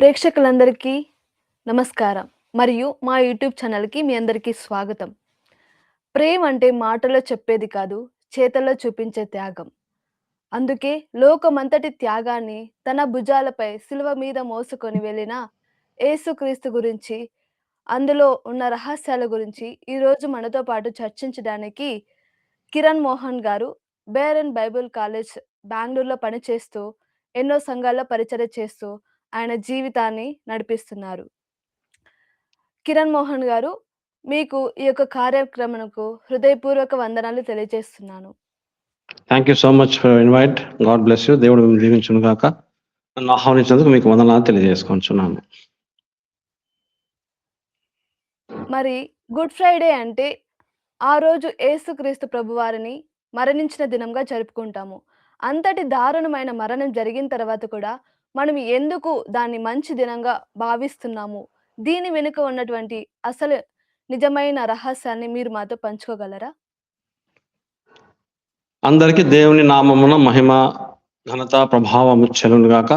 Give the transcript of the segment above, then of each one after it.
ప్రేక్షకులందరికీ నమస్కారం. మరియు మా యూట్యూబ్ ఛానల్‌కి మీ అందరికీ స్వాగతం. ప్రేమ అంటే మాటల్లో చెప్పేది కాదు, చేతల్లో చూపించే త్యాగం. అందుకే లోకమంతటి త్యాగాన్ని తన భుజాలపై శిలువ మీద మోసుకొని వెళ్ళిన యేసుక్రీస్తు గురించి, అందులో ఉన్న రహస్యాల గురించి ఈరోజు మనతో పాటు చర్చించడానికి కిరణ్ మోహన్ గారు బేరన్ బైబిల్ కాలేజ్ బెంగుళూరులో పనిచేస్తూ, ఎన్నో సంఘాల్లో పరిచర్య చేస్తూ ఆయన జీవితాన్ని నడిపిస్తున్నారు. కిరణ్ మోహన్ గారు, మీకు ఈ యొక్క కార్యక్రమమునకు హృదయపూర్వక వందనాలు తెలియజేస్తున్నాను. Thank you so much for invite. God bless you. దేవుడు మిమ్మల్ని దీవించును గాక. నన్ను ఆహ్వానించినందుకు మీకు వందనాలు తెలియజేసుకుంటున్నాను. మరి గుడ్ ఫ్రైడే అంటే ఆ రోజు యేసుక్రీస్తు ప్రభువారిని మరణించిన దినంగా జరుపుకుంటాము. అంతటి దారుణమైన మరణం జరిగిన తర్వాత కూడా మనం ఎందుకు దాన్ని మంచి దినంగా భావిస్తున్నాము? దీని వెనుక ఉన్నటువంటి అసలు నిజమైన రహస్యాన్ని మీరు మాతో పంచుకోగలరా? అందరికీ దేవుని నామమున మహిమ, ఘనత, ప్రభావము చెలును గాక.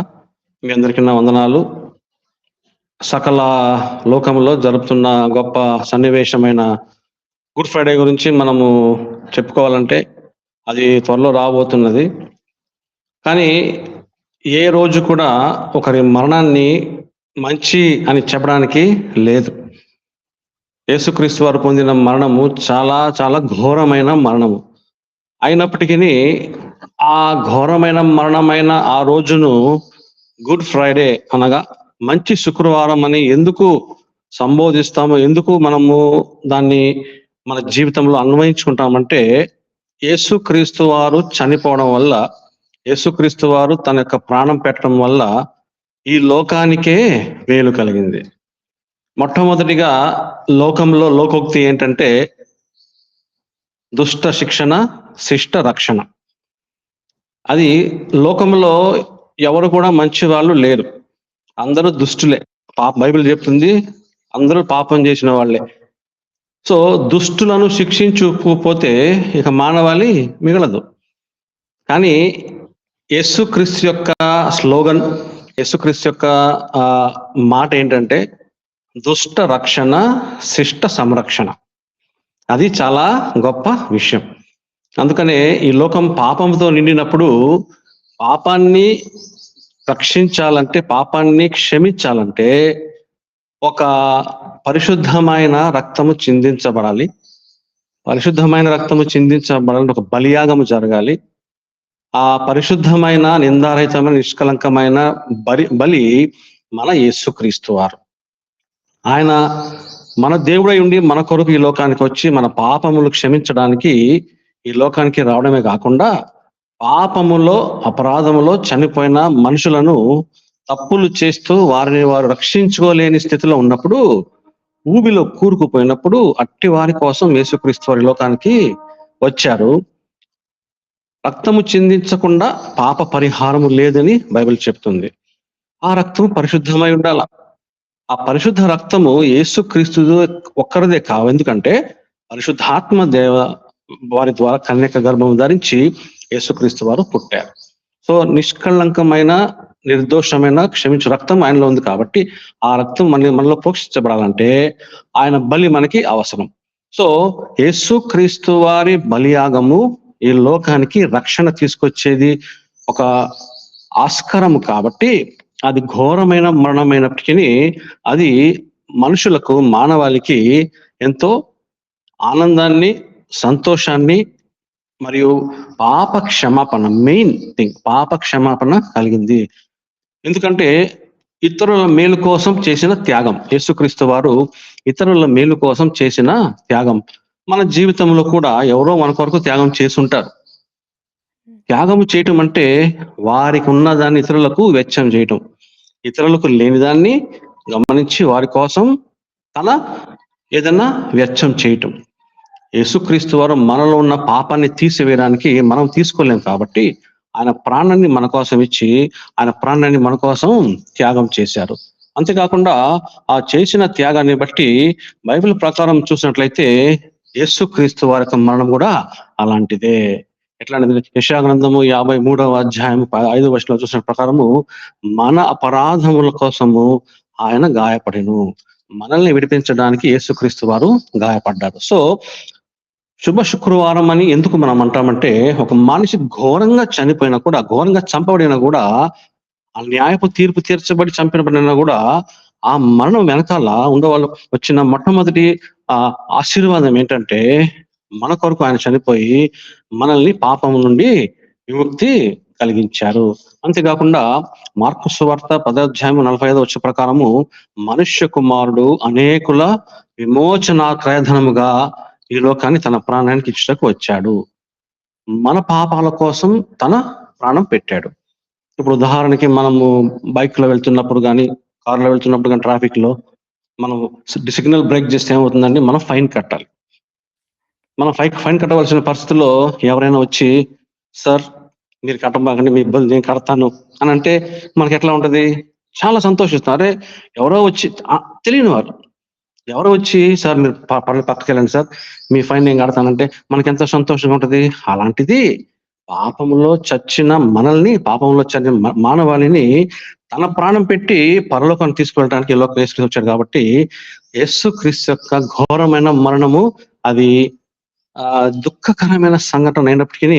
మీ అందరికీ నా వందనాలు. సకల లోకంలో జరుపుతున్న గొప్ప సన్నివేశమైన గుడ్ ఫ్రైడే గురించి మనము చెప్పుకోవాలంటే అది త్వరలో రాబోతున్నది. కానీ ఏ రోజు కూడా ఒకరి మరణాన్ని మంచి అని చెప్పడానికి లేదు. యేసుక్రీస్తు వారు పొందిన మరణము చాలా చాలా ఘోరమైన మరణము. అయినప్పటికీ ఆ ఘోరమైన మరణమైన ఆ రోజును గుడ్ ఫ్రైడే అనగా మంచి శుక్రవారం అని ఎందుకు సంబోధిస్తాము, ఎందుకు మనము దాన్ని మన జీవితంలో అన్వయించుకుంటామంటే, యేసుక్రీస్తు వారు చనిపోవడం వల్ల, యేసుక్రీస్తు వారు తన యొక్క ప్రాణం పెట్టడం వల్ల ఈ లోకానికే మేలు కలిగింది. మొట్టమొదటిగా లోకంలో లోకోక్తి ఏంటంటే దుష్ట శిక్షణ, శిష్ట రక్షణ. అది లోకంలో ఎవరు కూడా మంచి వాళ్ళు లేరు, అందరూ దుష్టులే. బైబిల్ చెప్తుంది అందరూ పాపం చేసిన వాళ్ళే. సో దుష్టులను శిక్షించుకోకపోతే ఇక మానవాళి మిగలదు. కానీ యేసుక్రీస్తు యొక్క స్లోగన్, యేసుక్రీస్తు యొక్క మాట ఏంటంటే దుష్ట రక్షణ, శిష్ట సంరక్షణ. అది చాలా గొప్ప విషయం. అందుకనే ఈ లోకం పాపంతో నిండినప్పుడు పాపాన్ని రక్షించాలంటే, పాపాన్ని క్షమించాలంటే ఒక పరిశుద్ధమైన రక్తము చిందించబడాలి. పరిశుద్ధమైన రక్తము చిందించబడాలంటే ఒక బలియాగము జరగాలి. ఆ పరిశుద్ధమైన, నిందారహితమైన, నిష్కలంకమైన బలి మన యేసుక్రీస్తు వారు. ఆయన మన దేవుడై ఉండి మన కొరకు ఈ లోకానికి వచ్చి మన పాపములు క్షమించడానికి ఈ లోకానికి రావడమే కాకుండా, పాపములో, అపరాధములో చనిపోయిన మనుషులను తప్పులు చేస్తూ వారిని వారు రక్షించుకోలేని స్థితిలో ఉన్నప్పుడు, ఊబిలో కూరుకుపోయినప్పుడు అట్టి వారి కోసం యేసుక్రీస్తు వారి లోకానికి వచ్చారు. రక్తము చిందించకుండా పాప పరిహారము లేదని బైబిల్ చెప్తుంది. ఆ రక్తము పరిశుద్ధమై ఉండాల. ఆ పరిశుద్ధ రక్తము యేసుక్రీస్తు ఒక్కరిదే కావు. ఎందుకంటే పరిశుద్ధాత్మ వారి ద్వారా కన్యక గర్భం ధరించి యేసుక్రీస్తు వారు పుట్టారు. సో నిష్కళంకమైన, నిర్దోషమైన, క్షమించు రక్తం ఆయనలో ఉంది. కాబట్టి ఆ రక్తం మనలో ప్రోక్షించబడాలంటే ఆయన బలి మనకి అవసరం. సో యేసుక్రీస్తు వారి బలియాగము ఈ లోకానికి రక్షణ తీసుకొచ్చేది ఒక ఆస్కారము. కాబట్టి అది ఘోరమైన మరణమైనప్పటికీ అది మనుషులకు, మానవాళికి ఎంతో ఆనందాన్ని, సంతోషాన్ని మరియు పాప క్షమాపణ, మెయిన్ థింగ్ పాప క్షమాపణ కలిగింది. ఎందుకంటే ఇతరుల మేలు కోసం చేసిన త్యాగం, యేసుక్రీస్తు వారు ఇతరుల మేలు కోసం చేసిన త్యాగం. మన జీవితంలో కూడా ఎవరో మన కొరకు త్యాగం చేసుంటారు. త్యాగము చేయటం అంటే వారికి ఉన్నదాన్ని ఇతరులకు వెచ్చం చేయటం, ఇతరులకు లేనిదాన్ని గమనించి వారి కోసం తన ఏదన్నా వెచ్చం చేయటం. యేసుక్రీస్తు వారు మనలో ఉన్న పాపాన్ని తీసివేయడానికి మనం తీసుకోలేం. కాబట్టి ఆయన ప్రాణాన్ని మన కోసం ఇచ్చి, ఆయన ప్రాణాన్ని మన కోసం త్యాగం చేశారు. అంతేకాకుండా ఆ చేసిన త్యాగాన్ని బట్టి బైబిల్ ప్రకారం చూసినట్లయితే యేసుక్రీస్తు వారి యొక్క మరణం కూడా అలాంటిదే. ఎట్లా అనేది యెషయా గ్రంథము 53వ అధ్యాయం 5వ వచనంలో చూసిన ప్రకారము మన అపరాధముల కోసము ఆయన గాయపడెను, మనల్ని విడిపించడానికి యేసుక్రీస్తు వారు గాయపడ్డారు. సో శుభ శుక్రవారం అని ఎందుకు మనం అంటామంటే, ఒక మనిషి ఘోరంగా చనిపోయినా కూడా, ఘోరంగా చంపబడినా కూడా, ఆ న్యాయపు తీర్పు తీర్చబడి చంపినబడినా కూడా, ఆ మరణం వెనకాల ఉండవాళ్ళు వచ్చిన మొట్టమొదటి ఆశీర్వాదం ఏంటంటే, మన కొరకు ఆయన చనిపోయి మనల్ని పాపం నుండి విముక్తి కలిగించారు. అంతేకాకుండా మార్కు సువార్త 10వ అధ్యాయం 45వ వచనం ప్రకారము మనుష్య కుమారుడు అనేకుల విమోచన క్రయధనముగా ఈ లోకాన్ని తన ప్రాణానికి ఇచ్చుటకు వచ్చాడు. మన పాపాల కోసం తన ప్రాణం పెట్టాడు. ఇప్పుడు ఉదాహరణకి మనము బైక్ లో వెళ్తున్నప్పుడు కానీ, కారులో వెళ్తున్నప్పుడు కానీ, ట్రాఫిక్ లో మనం సిగ్నల్ బ్రేక్ చేస్తే ఏమవుతుందండి, మనం ఫైన్ కట్టాలి. మనం ఫైన్ కట్టవలసిన పరిస్థితుల్లో ఎవరైనా వచ్చి, సార్ మీరు కట్టబాకండి, మీ ఇబ్బంది నేను కడతాను అని అంటే మనకి ఎట్లా ఉంటది, చాలా సంతోషిస్తాం. అరే ఎవరో వచ్చి తెలియని వారు ఎవరో వచ్చి, సార్ మీరు పక్కకి వెళ్ళండి సార్, మీ ఫైన్ నేను కడతానంటే మనకి ఎంత సంతోషంగా ఉంటది. అలాంటిది పాపంలో చచ్చిన మనల్ని, పాపంలో చచ్చిన మానవాళిని తన ప్రాణం పెట్టి పరలోకాన్ని తీసుకువెళ్ళడానికి ఈ లోకం యేసుక్రీస్తు వచ్చాడు. కాబట్టి యేసుక్రీస్తు యొక్క ఘోరమైన మరణము అది దుఃఖకరమైన సంఘటన అయినప్పటికీ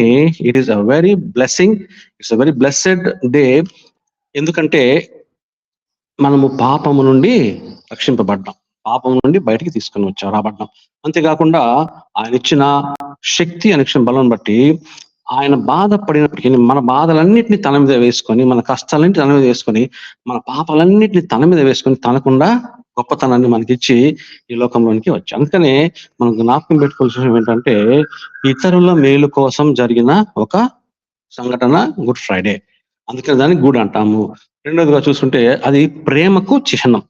it is a very blessing, it's a very blessed day. ఎందుకంటే మనము పాపము నుండి రక్షింపబడ్డాం, పాపం నుండి బయటికి తీసుకుని రాబడ్డాం. అంతేకాకుండా ఆయన ఇచ్చిన శక్తి అనిక్షణ బలం బట్టి ఆయన బాధపడినప్పటికీ మన బాధలన్నింటినీ తన మీద వేసుకొని, మన కష్టాలన్నింటినీ తన మీద వేసుకొని, మన పాపాలన్నింటినీ తన మీద వేసుకొని, తనకుండా గొప్పతనాన్ని మనకిచ్చి ఈ లోకంలోనికి వచ్చి, అందుకనే మనం జ్ఞాపకం పెట్టుకోవాల్సిన విషయం ఏంటంటే, ఇతరుల మేలు కోసం జరిగిన ఒక సంఘటన గుడ్ ఫ్రైడే. అందుకని దాన్ని గుడ్ అంటాము. రెండోదిగా చూసుకుంటే అది ప్రేమకు చిహ్నం.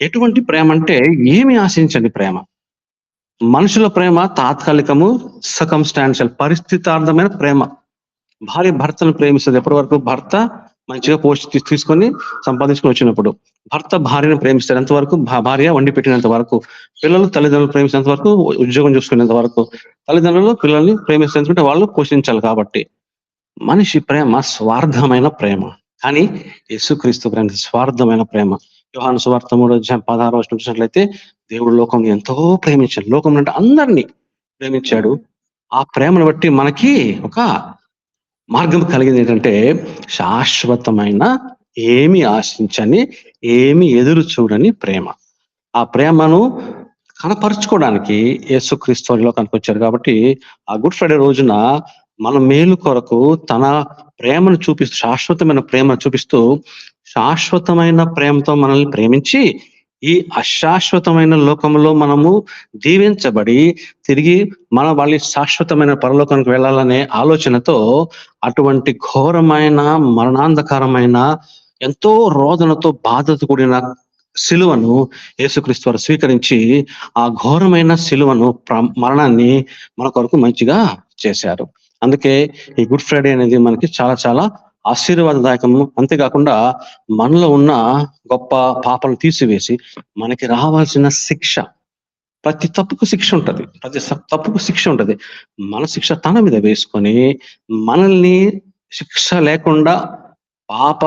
ఎటువంటి ప్రేమ అంటే ఏమి ఆశించండి ప్రేమ. మనుషుల ప్రేమ తాత్కాలికము, సర్కమ్స్టాన్షియల్, పరిస్థితార్థమైన ప్రేమ. భార్య భర్తను ప్రేమిస్తుంది ఎప్పటి వరకు, భర్త మంచిగా పోషి తీసుకొని సంపాదించుకొని వచ్చినప్పుడు. భర్త భార్యను ప్రేమిస్తారు ఎంతవరకు, భార్య వండి పెట్టినంత వరకు. పిల్లలు తల్లిదండ్రులు ప్రేమించినంత వరకు, ఉద్యోగం చూసుకునేంత వరకు. తల్లిదండ్రులు పిల్లల్ని ప్రేమిస్తుంటే వాళ్ళు పోషించాలి. కాబట్టి మనిషి ప్రేమ స్వార్థమైన ప్రేమ, కానీ యేసుక్రీస్తు ప్రేమ స్వార్థమైన ప్రేమ. యోహాను సువార్త 3వ అధ్యాయం 16వ వచనం చూసినట్లయితే, దేవుడు లోకం ఎంతో ప్రేమించాడు, లోకం అంటే అందరినీ ప్రేమించాడు. ఆ ప్రేమను బట్టి మనకి ఒక మార్గం కలిగింది ఏంటంటే, శాశ్వతమైన, ఏమి ఆశించని, ఏమి ఎదురు చూడని ప్రేమ. ఆ ప్రేమను కనపరుచుకోవడానికి యేసుక్రీస్తు లోకానికి వచ్చారు. కాబట్టి ఆ గుడ్ ఫ్రైడే రోజున మన మేలు కొరకు తన ప్రేమను చూపిస్తూ, శాశ్వతమైన ప్రేమను చూపిస్తూ, శాశ్వతమైన ప్రేమతో మనల్ని ప్రేమించి ఈ అశాశ్వతమైన లోకంలో మనము దీవించబడి తిరిగి వాళ్ళ శాశ్వతమైన పరలోకానికి వెళ్ళాలనే ఆలోచనతో అటువంటి ఘోరమైన, మరణాంధకరమైన, ఎంతో రోదనతో, బాధతో కూడిన సిలువను యేసుక్రీస్తు వారు స్వీకరించి ఆ ఘోరమైన సిలువను, మరణాన్ని మన కొరకు మంచిగా చేశారు. అందుకే ఈ గుడ్ ఫ్రైడే అనేది మనకి చాలా చాలా ఆశీర్వాదదాయకము. అంతేకాకుండా మనలో ఉన్న గొప్ప పాపను తీసివేసి మనకి రావాల్సిన శిక్ష, ప్రతి తప్పుకు శిక్ష ఉంటది, ప్రతి తప్పుకు శిక్ష ఉంటది. మన శిక్ష తన మీద వేసుకొని మనల్ని శిక్ష లేకుండా, పాప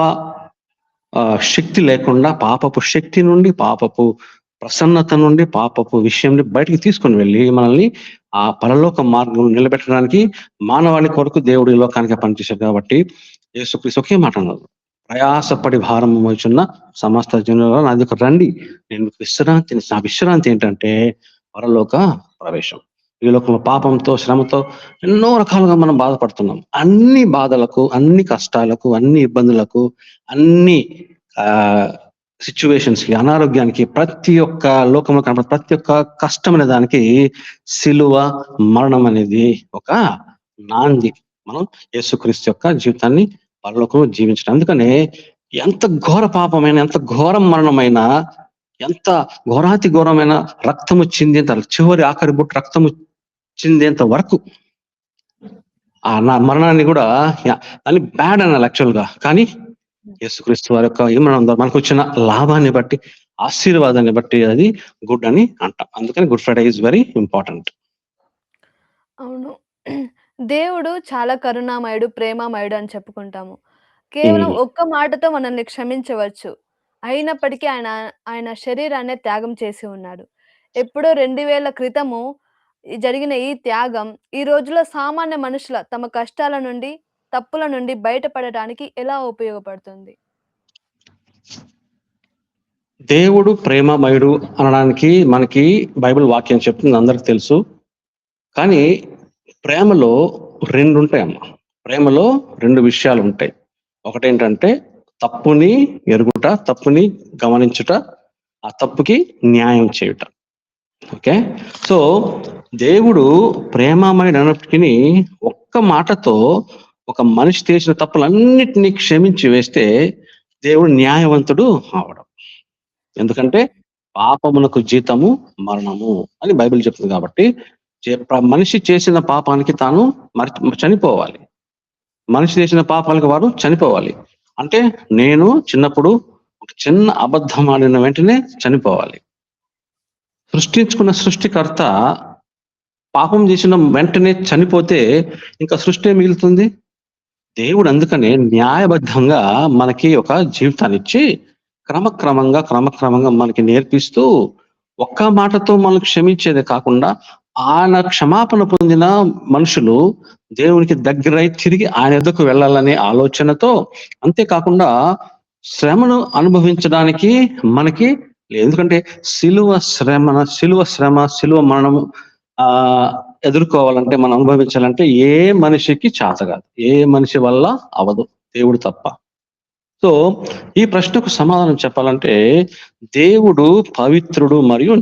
శక్తి లేకుండా, పాపపు శక్తి నుండి, పాపపు ప్రసన్నత నుండి, పాపపు విషయం బయటికి తీసుకొని వెళ్ళి మనల్ని ఆ పరలోక మార్గం నిలబెట్టడానికి మానవాళి కొరకు దేవుడు ఈ లోకానికి పనిచేశాడు. కాబట్టి యేసుక్రీస్తు ఒకే మాట అన్నారు, ప్రయాసపడి భారం మోచున్న సమస్త జనుల నా దగ్గర రండి, నేను విశ్రాంతిని. నా విశ్రాంతి ఏంటంటే పరలోక ప్రవేశం. ఈ లోకంలో పాపంతో, శ్రమతో ఎన్నో రకాలుగా మనం బాధపడుతున్నాం. అన్ని బాధలకు, అన్ని కష్టాలకు, అన్ని ఇబ్బందులకు, అన్ని సిచ్యువేషన్స్ కి, అనారోగ్యానికి, ప్రతి ఒక్క లోకంలో కనపడే ప్రతి ఒక్క కష్టమైన దానికి సిలువ మరణం అనేది ఒక నాంది. మనం యేసుక్రీస్తు యొక్క జీవితాన్ని పరలోకంలో జీవించడం. అందుకనే ఎంత ఘోర పాపమైన, ఎంత ఘోర మరణమైనా, ఎంత ఘోరాతి ఘోరమైన రక్తము చిందేంత, చివరి ఆఖరి బుట్టు రక్తము చిందేంత వరకు ఆ మరణాన్ని కూడా దాన్ని బ్యాడ్ అనాలి యాక్చువల్ గా. కానీ యేసుక్రీస్తు వారి యొక్క ఏమన్నా మనకు వచ్చిన లాభాన్ని బట్టి, ఆశీర్వాదాన్ని బట్టి అది గుడ్ అని అంటాం. అందుకని good Friday is very important. అవును. దేవుడు చాలా కరుణామయుడు, ప్రేమామయుడు అని చెప్పుకుంటాము. కేవలం హ్మ్. ఒక్క మాటతో మనల్ని క్షమించవచ్చు. అయినప్పటికీ ఆయన శరీరాన్నే త్యాగం చేసి ఉన్నాడు. ఎప్పుడో 2000 క్రితము జరిగిన ఈ త్యాగం ఈ రోజుల్లో సామాన్య మనుషుల తమ కష్టాల నుండి, తప్పుల నుండి బయటపడటానికి ఎలా ఉపయోగపడుతుంది? దేవుడు ప్రేమమయుడు అనడానికి మనకి బైబిల్ వాక్యం చెప్తుంది, అందరికి తెలుసు. కానీ ప్రేమలో 2 ఉంటాయమ్మా. ప్రేమలో 2 విషయాలుంటాయి. ఒకటేంటంటే తప్పుని ఎరుగుట, తప్పుని గమనించుట, ఆ తప్పుకి న్యాయం చేయుట. ఓకే. సో దేవుడు ప్రేమమయుడు అన్నప్పటికిని ఒక్క మాటతో ఒక మనిషి చేసిన తప్పులన్నిటినీ క్షమించి వేస్తే దేవుడు న్యాయవంతుడు అవడం. ఎందుకంటే పాపమునకు జీతము మరణము అని బైబిల్ చెప్తుంది కాబట్టి మనిషి చేసిన పాపానికి తాను చనిపోవాలి. మనిషి చేసిన పాపాలకు వాడు చనిపోవాలి. అంటే నేను చిన్నప్పుడు ఒక చిన్న అబద్ధం ఆడిన వెంటనే చనిపోవాలి. సృష్టించుకున్న సృష్టికర్త పాపం చేసిన వెంటనే చనిపోతే ఇంకా సృష్టి ఏం మిగులుతుంది? దేవుడు అందుకనే న్యాయబద్ధంగా మనకి ఒక జీవితాన్నిచ్చి క్రమక్రమంగా మనకి నేర్పిస్తూ ఒక్క మాటతో మనల్ని క్షమించేదే కాకుండా ఆయన క్షమాపణ పొందిన మనుషులు దేవునికి దగ్గరై తిరిగి ఆయన ఎద్దకు వెళ్ళాలనే ఆలోచనతో, అంతేకాకుండా శ్రమను అనుభవించడానికి మనకి ఎందుకంటే సిలువ శ్రమ మరణము ఆ ఎదుర్కోవాలంటే మనం అనుభవించాలంటే ఏ మనిషికి చేత కాదు. ఏ మనిషి వల్ల అవదు, దేవుడు తప్ప. సో ఈ ప్రశ్నకు సమాధానం చెప్పాలంటే దేవుడు పవిత్రుడు మరియు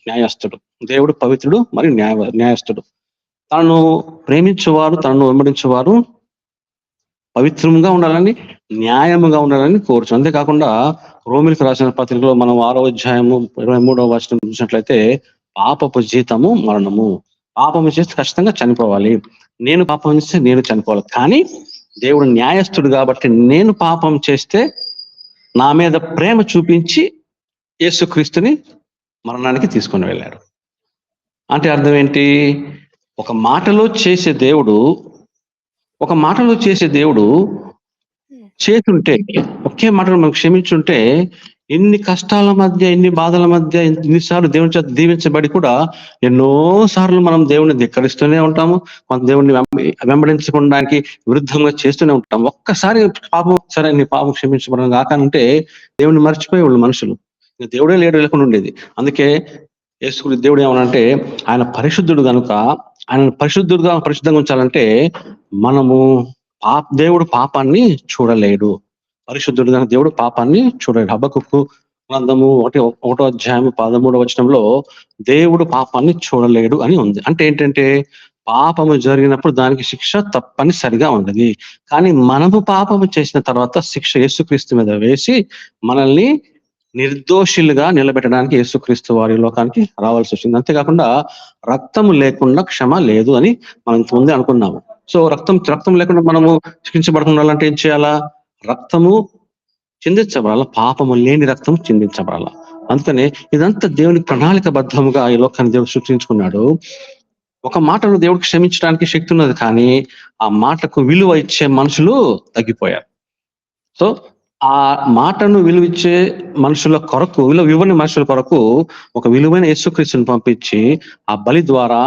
న్యాయస్థుడు. దేవుడు పవిత్రుడు మరియు న్యాయస్థుడు. తనను ప్రేమించేవారు, తనను వెంబడించేవారు పవిత్రంగా ఉండాలని, న్యాయముగా ఉండాలని కోరుచు. అంతేకాకుండా రోమిలకు రాసిన పత్రికలో మనం 6వ అధ్యాయము 23వ వచనం చూసినట్లయితే పాపపు జీతము మరణము. పాపము చేస్తే ఖచ్చితంగా చనిపోవాలి. నేను పాపం చేస్తే నేను చనిపోవాలి. కానీ దేవుడు న్యాయస్థుడు కాబట్టి నేను పాపం చేస్తే నా మీద ప్రేమ చూపించి యేసుక్రీస్తుని మరణానికి తీసుకొని వెళ్ళాడు. అంటే అర్థం ఏంటి? ఒక మాటలో చేసే దేవుడు చేతుంటే, ఒకే మాటలో మనం క్షమించుంటే ఎన్ని కష్టాల మధ్య, ఎన్ని బాధల మధ్య, ఎన్నిసార్లు దేవుని చేత దీవించబడి కూడా ఎన్నో సార్లు మనం దేవుని ధిక్కరిస్తూనే ఉంటాము. మన దేవుడిని వెంబడించడానికి విరుద్ధంగా చేస్తూనే ఉంటాం. ఒక్కసారి పాపం, సరే నీ పాపం క్షమించబడడం కాకనంటే దేవుడిని మర్చిపోయేవాళ్ళు మనుషులు. దేవుడే లేకుండా ఉండేది. అందుకే దేవుడు ఏమనంటే ఆయన పరిశుద్ధుడు కనుక ఆయన పరిశుద్ధంగా ఉంచాలంటే మనము దేవుడు పాపాన్ని చూడలేడు. పరిశుద్ధుడు కనుక దేవుడు పాపాన్ని చూడలేడు. హబక్కుకు గ్రంథము 1వ అధ్యాయం 13వ వచనంలో దేవుడు పాపాన్ని చూడలేడు అని ఉంది. అంటే ఏంటంటే పాపము జరిగినప్పుడు దానికి శిక్ష తప్పనిసరిగా ఉన్నది. కానీ మనము పాపము చేసిన తర్వాత శిక్ష యేసుక్రీస్తు మీద వేసి మనల్ని నిర్దోషులుగా నిలబెట్టడానికి యేసుక్రీస్తు వారి లోకానికి రావాల్సి వచ్చింది. అంతేకాకుండా రక్తము లేకుండా క్షమ లేదు అని మనం ఇంతకుముందే అనుకున్నాము. సో రక్తం లేకుండా మనము శిక్షించబడుతుండాలంటే ఏం చేయాలా? రక్తము చిందించబడాల, పాపము లేని రక్తం చిందించబడాల. అందుకనే ఇదంతా దేవుని ప్రణాళికబద్ధముగా ఈ లోకాన్ని దేవుడు సృష్టించుకున్నాడు. ఒక మాటను దేవుడికి క్షమించడానికి శక్తి ఉన్నది, కానీ ఆ మాటకు విలువ ఇచ్చే మనుషులు తగ్గిపోయారు. సో ఆ మాటను విలువిచ్చే మనుషుల కొరకు, ఇవ్వని మనుషుల కొరకు ఒక విలువైన యేసుక్రీస్తుని పంపించి ఆ బలి ద్వారా,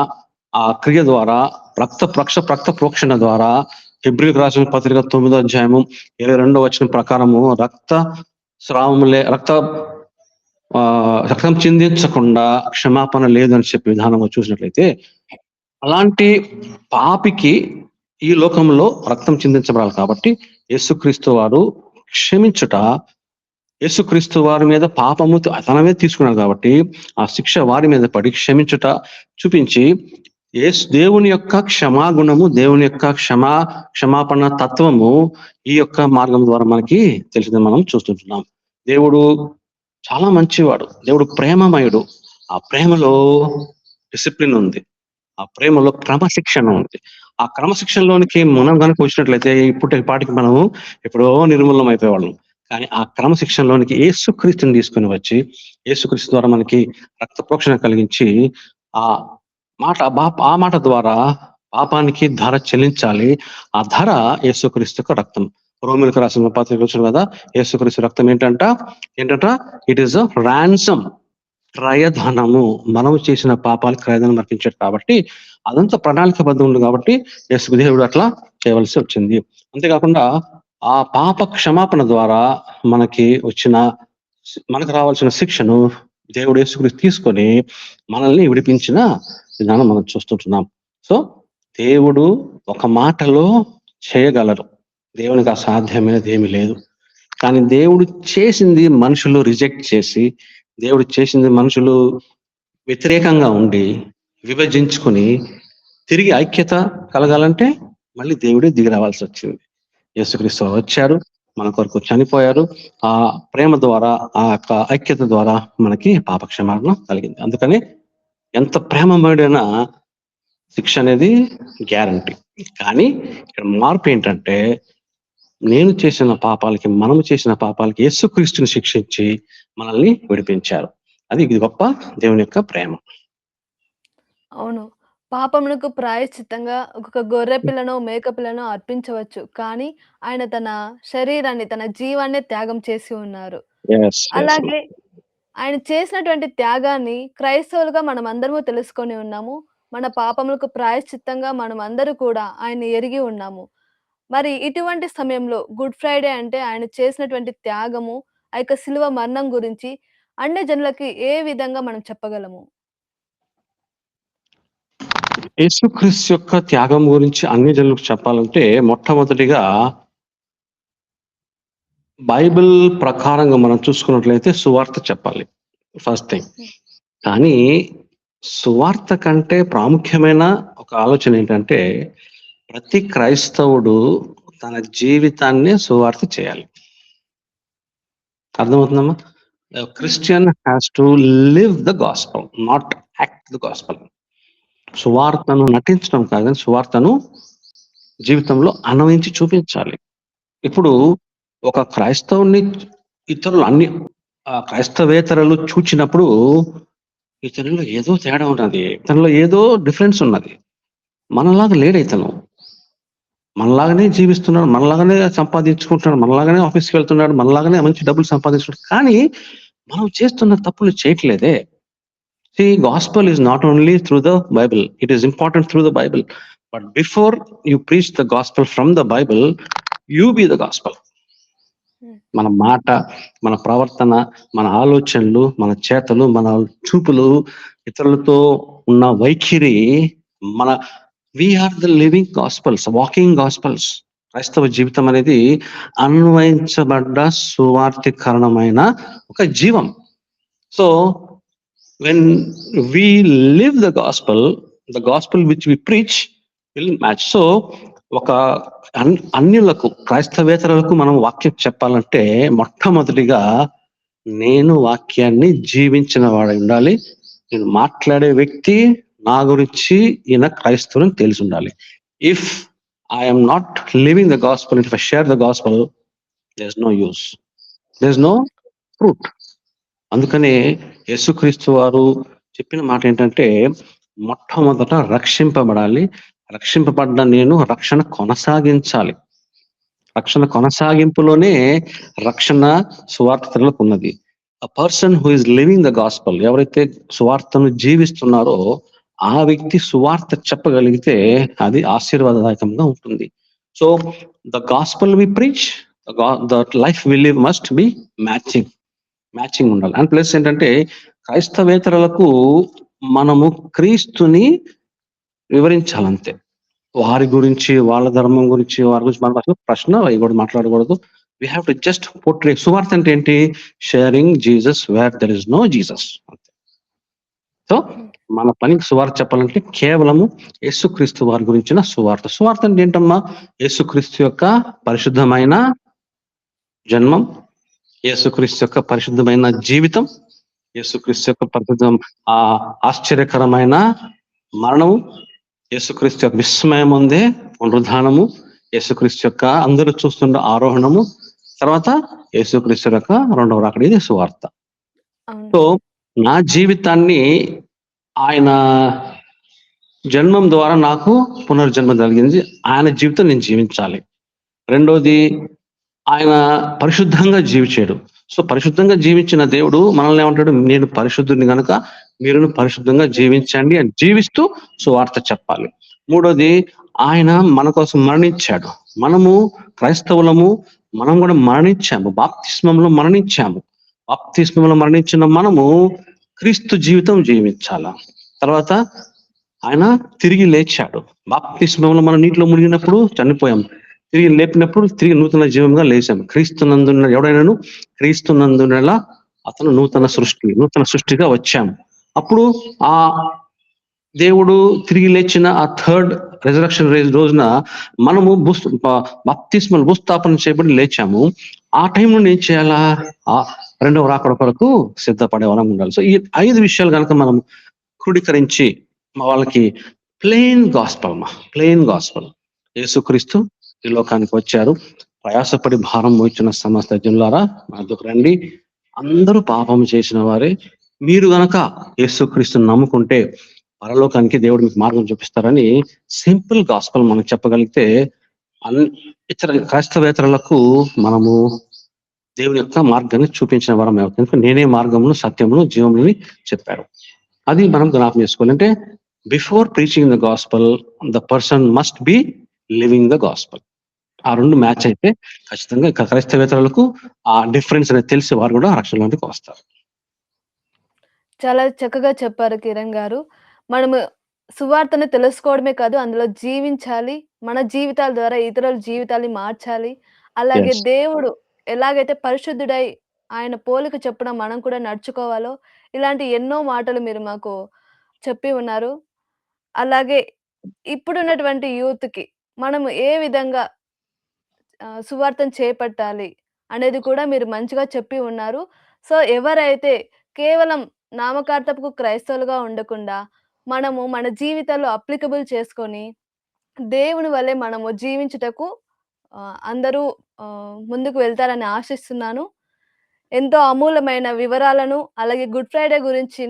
ఆ క్రియ ద్వారా, రక్త ప్రోక్షణ ద్వారా హెబ్రీయులకు రాసిన పత్రిక 9వ అధ్యాయము 22వ వచనం ప్రకారము రక్తం చిందించకుండా క్షమాపణ లేదని చెప్పే విధానంగా చూసినట్లయితే, అలాంటి పాపికి ఈ లోకంలో రక్తం చిందించబడాలి. కాబట్టి యేసుక్రీస్తు వారు క్షమించుట, యేసుక్రీస్తు వారి మీద పాపము తన మీద తీసుకున్నాడు కాబట్టి ఆ శిక్ష వారి మీద పడి క్షమించుట చూపించి దేవుని యొక్క క్షమాగుణము, దేవుని యొక్క క్షమాపణ తత్వము ఈ యొక్క మార్గం ద్వారా మనకి తెలిసిందని మనం చూస్తుంటున్నాం. దేవుడు చాలా మంచివాడు. దేవుడు ప్రేమమయుడు. ఆ ప్రేమలో డిసిప్లిన్ ఉంది. ఆ ప్రేమలో క్రమశిక్షణ ఉంది. ఆ క్రమశిక్షణలోనికి మనం కనుక వచ్చినట్లయితే ఇప్పటికి మనము ఎప్పుడో నిర్మూలనం అయిపోయేవాళ్ళం. కానీ ఆ క్రమశిక్షణలోనికి యేసుక్రీస్తుని తీసుకుని వచ్చి యేసుక్రీస్తు ద్వారా మనకి రక్త ప్రోక్షణ కలిగించి ఆ మాట ద్వారా పాపానికి ధర చెల్లించాలి. ఆ ధర యేసుక్రీస్తు యొక్క రక్తం. రోమిలకు రాసిన పత్రిక వచ్చిన కదా, యేసుక్రీస్తు రక్తం ఏంటంట ఇట్ ఈస్ ర్యాన్సమ్, క్రయధనము. మనము చేసిన పాపాలకు క్రయధనం అర్పించాడు కాబట్టి అదంతా ప్రణాళికబద్ధం ఉంది కాబట్టి యేసు దేవుడు అట్లా చేయవలసి వచ్చింది. అంతేకాకుండా ఆ పాప క్షమాపణ ద్వారా మనకు రావాల్సిన శిక్షను దేవుడు యేసుక్రీస్తు తీసుకొని మనల్ని విడిపించిన విధానం మనం చూస్తుంటున్నాం. సో దేవుడు ఒక మాటలో చేయగలరు, దేవునికి అసాధ్యమైనది ఏమీ లేదు. కానీ దేవుడు చేసింది మనుషులు రిజెక్ట్ చేసి, దేవుడు చేసింది మనుషులు వ్యతిరేకంగా ఉండి విభజించుకుని తిరిగి ఐక్యత కలగాలంటే మళ్ళీ దేవుడే దిగి రావాల్సి వచ్చింది. యేసుక్రీస్తు వచ్చారు, మన కొరకు చనిపోయారు. ఆ ప్రేమ ద్వారా, ఆ యొక్క ఐక్యత ద్వారా మనకి పాప క్షమాపణ కలిగింది. అందుకని ఎంత ప్రేమమయుడైన శిక్ష అనేది గ్యారంటీ. కానీ ఇక్కడ మార్పు ఏంటంటే, మనము చేసిన పాపాలకి యేసుక్రీస్తుని శిక్షించి మనల్ని విడిపించారు. ఇది గొప్ప దేవుని యొక్క ప్రేమ. అవును. పాపమునకు ప్రాయశ్చిత్తంగా ఒక గొర్రె పిల్లనో, మేక పిల్లనో అర్పించవచ్చు. కానీ ఆయన తన శరీరాన్ని, తన జీవాన్నే త్యాగం చేసి ఉన్నారు. Yes, yes. అలాగే ఆయన చేసినటువంటి త్యాగాన్ని క్రైస్తవులుగా మనమందరము తెలుసుకొని ఉన్నాము. మన పాపములకు ప్రాయశ్చిత్తంగా మనమందరూ కూడా ఆయన్ని ఎరిగి ఉన్నాము. మరి ఇటువంటి సమయంలో గుడ్ ఫ్రైడే అంటే ఆయన చేసినటువంటి త్యాగము, ఆ యొక్క శిలువ మరణం గురించి అన్యజనులకి ఏ విధంగా మనం చెప్పగలము? యేసుక్రీస్తు యొక్క త్యాగం గురించి అన్ని జనులకు చెప్పాలంటే మొట్టమొదటిగా బైబిల్ ప్రకారంగా మనం చూసుకున్నట్లయితే సువార్త చెప్పాలి, ఫస్ట్ థింగ్. కానీ సువార్త కంటే ప్రాముఖ్యమైన ఒక ఆలోచన ఏంటంటే, ప్రతి క్రైస్తవుడు తన జీవితాన్ని సువార్త చేయాలి. అర్థమవుతుందమ్మా? Christian has to live the gospel, not act the gospel. సువార్తను నటించడం కాదు, కానీ సువార్తను జీవితంలో అన్వయించి చూపించాలి. ఇప్పుడు ఒక క్రైస్తవుని ఇతరులు క్రైస్తవేతరులు చూచినప్పుడు ఇతనిలో ఏదో తేడా ఉన్నది, ఇతనిలో ఏదో డిఫరెన్స్ ఉన్నది. మనలాగా లేడు ఇతను, మనలాగానే జీవిస్తున్నాడు, మనలాగానే సంపాదించుకుంటున్నాడు, మనలాగానే ఆఫీస్కి వెళ్తున్నాడు, మనలాగానే మంచి డబ్బులు సంపాదించుకుంటాడు. కానీ మనం చేస్తున్న తప్పులు చేయట్లేదే. See, gospel is not only through the Bible, it is important through the Bible. But before you preach the gospel from the Bible, you be the gospel. మన మాట, మన ప్రవర్తన, మన ఆలోచనలు, మన చేతలు, మన చూపులు, ఇతరులతో ఉన్న వైఖరి, we are the living gospels, walking gospels. క్రైస్తవ జీవితం అనేది అన్వయించబడ్డ సువార్థీకరణమైన ఒక జీవం. So when we live the gospel which we preach will match. So ఒక అన్యులకు, క్రైస్తవేతరులకు మనం వాక్యం చెప్పాలంటే మొట్టమొదటిగా నేను వాక్యాన్ని జీవించిన వాడై ఉండాలి. నేను మాట్లాడే వ్యక్తి నా గురించి ఈయన క్రైస్తవుని తెలిసి ఉండాలి. If I'm not living the gospel, if I share the gospel, there's no use, there's no fruit. అందుకనే యేసుక్రీస్తు వారు చెప్పిన మాట ఏంటంటే, మొట్టమొదట రక్షింపబడాలి, రక్షింపబడ్డ నేను రక్షణ కొనసాగించాలి. రక్షణ కొనసాగింపులోనే రక్షణ సువార్తలకు ఉన్నది. A person who is living the gospel, ఎవరైతే సువార్తను జీవిస్తున్నారో ఆ వ్యక్తి సువార్త చెప్పగలిగితే అది ఆశీర్వాదదాయకంగా ఉంటుంది. So the gospel we preach, the life we live must be matching ఉండాలి. అండ్ ప్లస్ ఏంటంటే, క్రైస్తవేతరులకు మనము క్రీస్తుని వివరించాలంతే. వారి గురించి, వాళ్ళ ధర్మం గురించి, వారి గురించి మనం అసలు ప్రశ్న కూడా మాట్లాడకూడదు. We have to just portray. సువార్త అంటే ఏంటి? Sharing Jesus where there is no Jesus. అంతే. సో మన పనికి సువార్త చెప్పాలంటే కేవలము యేసుక్రీస్తు వారి గురించిన సువార్త. సువార్త అంటే ఏంటమ్మా? యేసుక్రీస్తు యొక్క పరిశుద్ధమైన జన్మం, యేసుక్రీస్తు యొక్క పరిశుద్ధమైన జీవితం, యేసుక్రీస్తు యొక్క పరిశుద్ధం ఆశ్చర్యకరమైన మరణము, యేసుక్రీస్తు యొక్క విస్మయం ఉందే పునరుద్ధానము, యేసుక్రీస్తు యొక్క అందరూ చూస్తున్న ఆరోహణము, తర్వాత యేసుక్రీస్తు యొక్క రెండవ రాకడ. ఇది సువార్త. సో నా జీవితాన్ని ఆయన జన్మం ద్వారా నాకు పునర్జన్మ కలిగింది. ఆయన జీవితం నేను జీవించాలి. రెండోది, ఆయన పరిశుద్ధంగా జీవించాడు. సో పరిశుద్ధంగా జీవించిన దేవుడు మనల్ని ఏమంటాడు, నేను పరిశుద్ధుని గనుక మీరును పరిశుద్ధంగా జీవించండి అని జీవిస్తూ సువార్త చెప్పాలి. మూడోది, ఆయన మన కోసం మరణించాడు. మనము క్రైస్తవులము, మనం కూడా మరణించాము, బాప్తిస్మంలో మరణించాము. బాప్తిస్మంలో మరణించిన మనము క్రీస్తు జీవితం జీవించాల. తర్వాత ఆయన తిరిగి లేచాడు. బాప్తిస్మంలో మనం నీటిలో మునిగినప్పుడు చనిపోయాం, తిరిగి లేపినప్పుడు తిరిగి నూతన జీవంగా లేచాం. క్రీస్తునందున ఎవడైనాను క్రీస్తునందునలా అతను నూతన సృష్టిగా వచ్చాము. అప్పుడు ఆ దేవుడు తిరిగి లేచిన ఆ థర్డ్ రిజరక్షన్ రోజున మనము బాప్తిస్మల్ భూస్థాపన చేయబడి లేచాము. ఆ టైం నుండి ఏం చేయాలా, ఆ రెండవ రాకడ కొరకు సిద్ధపడే వరం ఉండాలి. సో ఈ 5 విషయాలు కనుక మనం క్రోడీకరించి వాళ్ళకి ప్లెయిన్ గాస్పల్ యేసుక్రీస్తు ఈ లోకానికి వచ్చారు. ప్రయాసపడి భారం మోయించిన సమస్త జనులారా నా దగ్గరకు రండి, అందరూ పాపం చేసిన వారే, మీరు గనక యేసుక్రీస్తుని నమ్ముకుంటే పరలోకానికి దేవుడు మీకు మార్గం చూపిస్తారని సింపుల్ గాస్పల్ మనం చెప్పగలిగితే ఇతర క్రైస్తవేతరులకు మనము దేవుని యొక్క మార్గాన్ని చూపించిన వరం అవుతుంది. నేనే మార్గమును సత్యమును జీవముని చెప్పారు. అది మనం జ్ఞాపకం చేసుకోవాలి. అంటే before preaching the gospel the person must be living the gospel. ఆ రెండు మ్యాచ్ అయితే ఖచ్చితంగా క్రైస్తవేతరులకు ఆ డిఫరెన్స్ అనేది తెలిసి వారు కూడా రక్షణలోకి వస్తారు. చాలా చక్కగా చెప్పారు కిరణ్ గారు. మనము సువార్తను తెలుసుకోవడమే కాదు, అందులో జీవించాలి. మన జీవితాల ద్వారా ఇతరుల జీవితాల్ని మార్చాలి. అలాగే Yes. దేవుడు ఎలాగైతే పరిశుద్ధుడై ఆయన పోలిక చొప్పున మనం కూడా నడుచుకోవాలో, ఇలాంటి ఎన్నో మాటలు మీరు మాకు చెప్పి ఉన్నారు. అలాగే ఇప్పుడున్నటువంటి యూత్‌కి మనము ఏ విధంగా సువార్తను చేపట్టాలి అనేది కూడా మీరు మంచిగా చెప్పి ఉన్నారు. సో, ఎవరైతే కేవలం నామకార్థపు క్రైస్తవులుగా ఉండకుండా, మనము మన జీవితాల్లో అప్లికబుల్ చేసుకొని, దేవుని వలె మనము జీవించుటకు అందరూ ముందుకు వెళ్తారని ఆశిస్తున్నాను. ఎంతో అమూల్యమైన వివరాలను, అలాగే గుడ్ ఫ్రైడే గురించి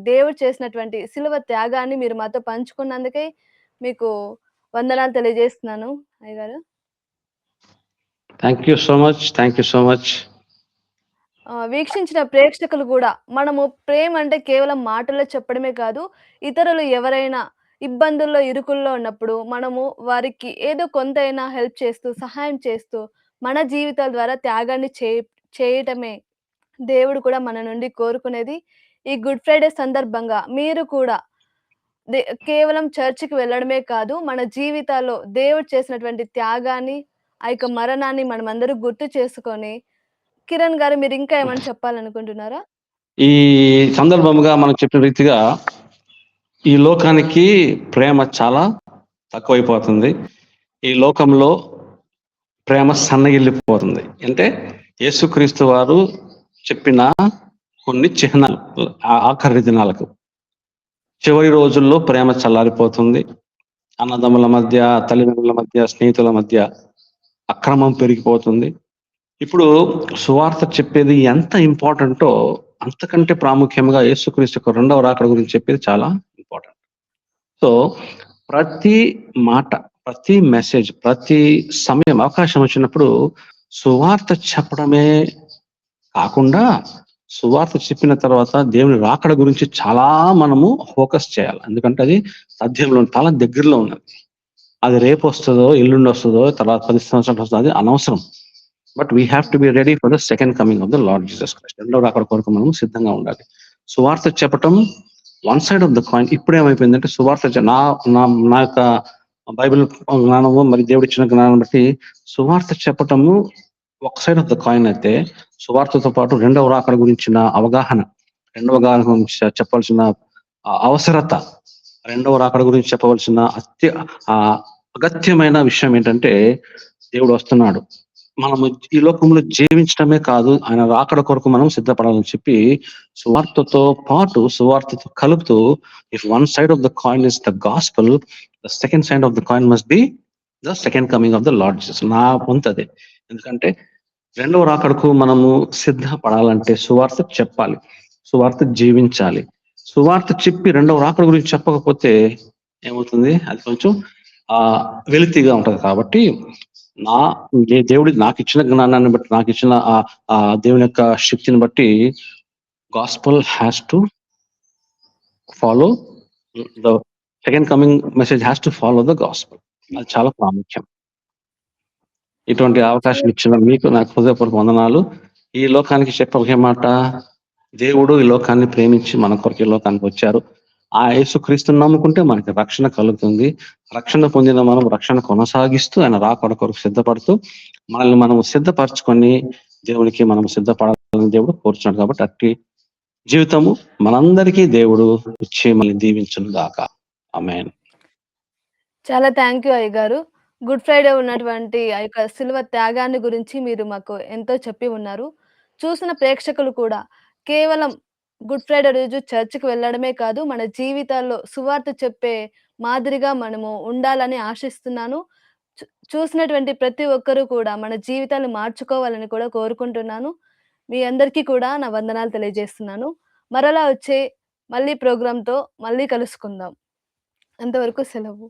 దేవుడు చేసినటువంటి శిలువ త్యాగాన్ని మీరు మాతో పంచుకున్నందుకే మీకు వందనాలు తెలియజేస్తున్నాను అయ్యగారు. Thank you so much. వీక్షించిన ప్రేక్షకులు గూడా మనము ప్రేమ అంటే కేవలం మాటల్లో చెప్పడమే కాదు, ఇతరులు ఎవరైనా ఇబ్బందుల్లో, ఇరుకుల్లో ఉన్నప్పుడు మనము వారికి ఏదో కొంతైనా హెల్ప్ చేస్తూ, సహాయం చేస్తూ, మన జీవితాల ద్వారా త్యాగాన్ని చేయటమే దేవుడు కూడా మన నుండి కోరుకునేది. ఈ గుడ్ ఫ్రైడే సందర్భంగా మీరు కూడా దే కేవలం చర్చికి వెళ్ళడమే కాదు, మన జీవితాల్లో దేవుడు చేసినటువంటి త్యాగాన్ని, ఆ యొక్క మరణాన్ని మనమందరూ గుర్తు చేసుకొని కిరణ్ గారు మీరింకా ఏమన్నా చెప్పాలనుకుంటున్నారా? ఈ సందర్భంగా మనం చెప్పిన రీతిగా ఈ లోకానికి ప్రేమ చాలా తక్కువైపోతుంది. ఈ లోకంలో ప్రేమ సన్నగిల్లిపోతుంది. అంటే యేసుక్రీస్తు వారు చెప్పిన కొన్ని చిహ్నాలు ఆఖరి దినాలకు, చివరి రోజుల్లో ప్రేమ చల్లారిపోతుంది. అన్నదమ్ముల మధ్య, తల్లిదండ్రుల మధ్య, స్నేహితుల మధ్య అక్రమం పెరిగిపోతుంది. ఇప్పుడు సువార్త చెప్పేది ఎంత ఇంపార్టెంటో అంతకంటే ప్రాముఖ్యంగా యేసుక్రీస్తు యొక్క రెండవ రాకడ గురించి చెప్పేది చాలా ఇంపార్టెంట్. సో ప్రతి మాట, ప్రతి మెసేజ్, ప్రతి సమయం అవకాశం వచ్చినప్పుడు సువార్త చెప్పడమే కాకుండా సువార్త చెప్పిన తర్వాత దేవుని రాకడ గురించి చాలా మనము ఫోకస్ చేయాలి. ఎందుకంటే అది సాధ్యంలో చాలా దగ్గరలో ఉన్నది. అది రేపు వస్తుందో, ఎల్లుండి వస్తుందో, తర్వాత 10 సంవత్సరాలు వస్తుందో అది అనవసరం. But we have to be ready for the second coming of the lord Jesus Christ. రెండవ రాకడ కొరకు మనం సిద్ధంగా ఉండాలి. సువార్త చెప్పటం one side of the coin. ఇప్పుడు ఏమైపోయిందంటే సువార్త నా యొక్క బైబిల్ జ్ఞానము మరి దేవుడు ఇచ్చిన జ్ఞానం బట్టి సువార్త చెప్పటము ఒక సైడ్ ఆఫ్ ద కాయిన్ అయితే, సువార్తతో పాటు రెండవ రాకడ గురించిన అవగాహన, రెండవ రాకడ గురించి చెప్పవలసిన అవసరత, రెండవ రాకడ గురించి చెప్పవలసిన అగత్యమైన విషయం ఏంటంటే దేవుడు వస్తున్నాడు. మనము ఈ లోకంలో జీవించడమే కాదు, ఆయన రాకడ కొరకు మనం సిద్ధపడాలని చెప్పి సువార్తతో పాటు, సువార్తతో కలుపుతూ, if one side of the coin is the gospel, the second side of the coin must be the second coming of the lord Jesus. నా వంతు అదే. ఎందుకంటే రెండవ రాకడకు మనము సిద్ధపడాలంటే సువార్త చెప్పాలి, సువార్త జీవించాలి. సువార్త చెప్పి రెండవ రాకడ గురించి చెప్పకపోతే ఏమవుతుంది? అది కొంచెం వెలితిగా ఉంటది కాబట్టి, నా దేవుడు నాకిచ్చిన జ్ఞానాన్ని బట్టి, నాకిచ్చిన దేవుని యొక్క శక్తిని బట్టి gospel has to follow the second coming message has to follow the gospel. అది చాలా ప్రాముఖ్యం. ఇటువంటి అవకాశం ఇచ్చిన మీకు నాకు హృదయపూర్వక వందనాలు. ఈ లోకానికి చెప్పే ఒకే మాట, దేవుడు ఈ లోకాన్ని ప్రేమించి మన కొరకు ఈ లోకానికి వచ్చారు. ఆ యేసుక్రీస్తుని నమ్ముకుంటే మనకి రక్షణ కలుగుతుంది. రక్షణ పొందిన మనం రక్షణ కొనసాగిస్తూ ఆయన రాకడ కొరకు సిద్ధపడుతూ మనల్ని మనం సిద్ధపరచుకొని దేవునికి మనం సిద్ధపడాలని దేవుడు కోరుచున్నాడు. కాబట్టి అట్టి జీవితము మనందరికీ దేవుడు ఇచ్చి మనల్ని దీవించును గాక. ఆమేన్. చాలా థ్యాంక్ యూ అయ్యగారు. గుడ్ ఫ్రైడే ఉన్నటువంటి ఆ యొక్క సిలువ త్యాగాన్ని గురించి మీరు మాకు ఎంతో చెప్పి ఉన్నారు. చూసిన ప్రేక్షకులు కూడా కేవలం గుడ్ ఫ్రైడే రోజు చర్చ్‌కి వెళ్ళడమే కాదు, మన జీవితాల్లో సువార్త చెప్పే మాదిరిగా మనము ఉండాలని ఆశిస్తున్నాను. చు చూసినటువంటి ప్రతి ఒక్కరు కూడా మన జీవితాన్ని మార్చుకోవాలని కూడా కోరుకుంటున్నాను. మీ అందరికీ కూడా నా వందనాలు తెలియజేస్తున్నాను. మరలా వచ్చే మళ్ళీ ప్రోగ్రామ్‌తో మళ్ళీ కలుసుకుందాం. అంతవరకు సెలవు.